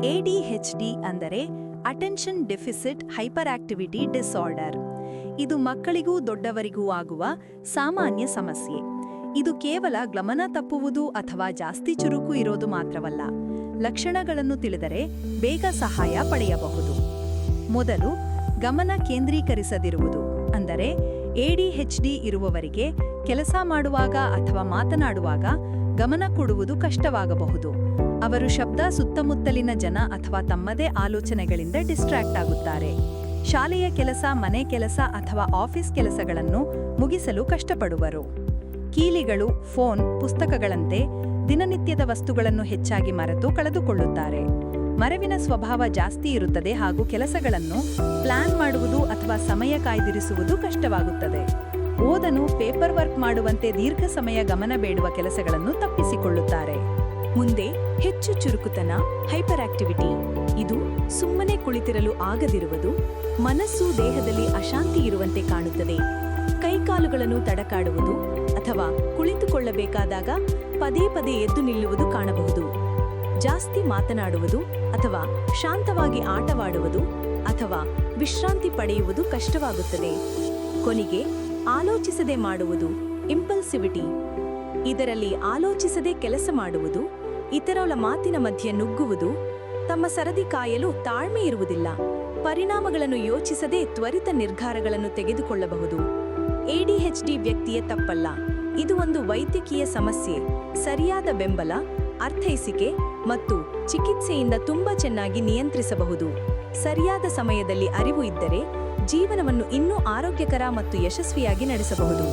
ADHD ಅಂದರೆ attention deficit hyperactivity disorder. ಇದು ಮಕ್ಕಳಿಗೂ ದೊಡ್ಡವರಿಗೂ ಆಗುವ ಸಾಮಾನ್ಯ ಸಮಸ್ಯೆ. ಇದು ಕೇವಲ ಗಮನ ತಪ್ಪುವುದು ಅಥವಾ ಜಾಸ್ತಿ ಚುರುಕು ಇರೋದು ಮಾತ್ರವಲ್ಲ. ಲಕ್ಷಣಗಳನ್ನು ತಿಳಿದರೆ ಬೇಗ ಸಹಾಯ ಪಡೆಯಬಹುದು. ಮೊದಲು, ಗಮನ ಕೇಂದ್ರೀಕರಿಸದಿರುವುದು. ಅಂದರೆ ADHD ಇರುವವರಿಗೆ ಕೆಲಸ ಮಾಡುವಾಗ ಅಥವಾ ಮಾತನಾಡುವಾಗ ಗಮನ ಕೊಡುವುದು ಕಷ್ಟವಾಗಬಹುದು. ಅವರು ಶಬ್ದ, ಸುತ್ತಮುತ್ತಲಿನ ಜನ ಅಥವಾ ತಮ್ಮದೇ ಆಲೋಚನೆಗಳಿಂದ ಡಿಸ್ಟ್ರಾಕ್ಟ್ ಆಗುತ್ತಾರೆ. ಶಾಲೆಯ ಕೆಲಸ, ಮನೆ ಕೆಲಸ ಅಥವಾ ಆಫೀಸ್ ಕೆಲಸಗಳನ್ನು ಮುಗಿಸಲು ಕಷ್ಟಪಡುವರು. ಕೀಲಿಗಳು, ಫೋನ್, ಪುಸ್ತಕಗಳಂತೆ ದಿನನಿತ್ಯದ ವಸ್ತುಗಳನ್ನು ಹೆಚ್ಚಾಗಿ ಮರೆತು ಕಳೆದುಕೊಳ್ಳುತ್ತಾರೆ. ಮರೆವಿನ ಸ್ವಭಾವ ಜಾಸ್ತಿ ಇರುತ್ತದೆ ಹಾಗೂ ಕೆಲಸಗಳನ್ನು ಪ್ಲಾನ್ ಮಾಡುವುದು ಅಥವಾ ಸಮಯ ಕಾಯ್ದಿರಿಸುವುದು ಕಷ್ಟವಾಗುತ್ತದೆ. ಓದನು, ಪೇಪರ್ ವರ್ಕ್ ಮಾಡುವಂತೆ ದೀರ್ಘ ಸಮಯ ಗಮನ ಬೇಡುವ ಕೆಲಸಗಳನ್ನು ತಪ್ಪಿಸಿಕೊಳ್ಳುತ್ತಾರೆ. ಮುಂದೆ ಹೆಚ್ಚು ಚುರುಕುತನ, ಹೈಪರ್ ಆಕ್ಟಿವಿಟಿ. ಇದು ಸುಮ್ಮನೆ ಕುಳಿತಿರಲು ಆಗದಿರುವುದು, ಮನಸ್ಸು ದೇಹದಲ್ಲಿ ಅಶಾಂತಿ ಇರುವಂತೆ ಕಾಣುತ್ತದೆ. ಕೈಕಾಲುಗಳನ್ನು ತಡಕಾಡುವುದು ಅಥವಾ ಕುಳಿತುಕೊಳ್ಳಬೇಕಾದಾಗ ಪದೇ ಪದೇ ಎದ್ದು ನಿಲ್ಲುವುದು ಕಾಣಬಹುದು. ಜಾಸ್ತಿ ಮಾತನಾಡುವುದು ಅಥವಾ ಶಾಂತವಾಗಿ ಆಟವಾಡುವುದು ಅಥವಾ ವಿಶ್ರಾಂತಿ ಪಡೆಯುವುದು ಕಷ್ಟವಾಗುತ್ತದೆ. ಕೊನೆಗೆ ಆಲೋಚಿಸದೆ ಮಾಡುವುದು, ಇಂಪಲ್ಸಿವಿಟಿ. ಇದರಲ್ಲಿ ಆಲೋಚಿಸದೆ ಕೆಲಸ ಮಾಡುವುದು, ಇತರರ ಮಾತಿನ ಮಧ್ಯೆ ನುಗ್ಗುವುದು, ತಮ್ಮ ಸರದಿ ಕಾಯಲು ತಾಳ್ಮೆ ಇರುವುದಿಲ್ಲ, ಪರಿಣಾಮಗಳನ್ನು ಯೋಚಿಸದೆ ತ್ವರಿತ ನಿರ್ಧಾರಗಳನ್ನು ತೆಗೆದುಕೊಳ್ಳಬಹುದು. ADHD ವ್ಯಕ್ತಿಯ ತಪ್ಪಲ್ಲ, ಇದು ಒಂದು ವೈದ್ಯಕೀಯ ಸಮಸ್ಯೆ. ಸರಿಯಾದ ಬೆಂಬಲ, ಅರ್ಥೈಸಿಕೆ ಮತ್ತು ಚಿಕಿತ್ಸೆಯಿಂದ ತುಂಬಾ ಚೆನ್ನಾಗಿ ನಿಯಂತ್ರಿಸಬಹುದು. ಸರಿಯಾದ ಸಮಯದಲ್ಲಿ ಅರಿವು ಇದ್ದರೆ ಜೀವನವನ್ನು ಇನ್ನೂ ಆರೋಗ್ಯಕರ ಮತ್ತು ಯಶಸ್ವಿಯಾಗಿ ನಡೆಸಬಹುದು.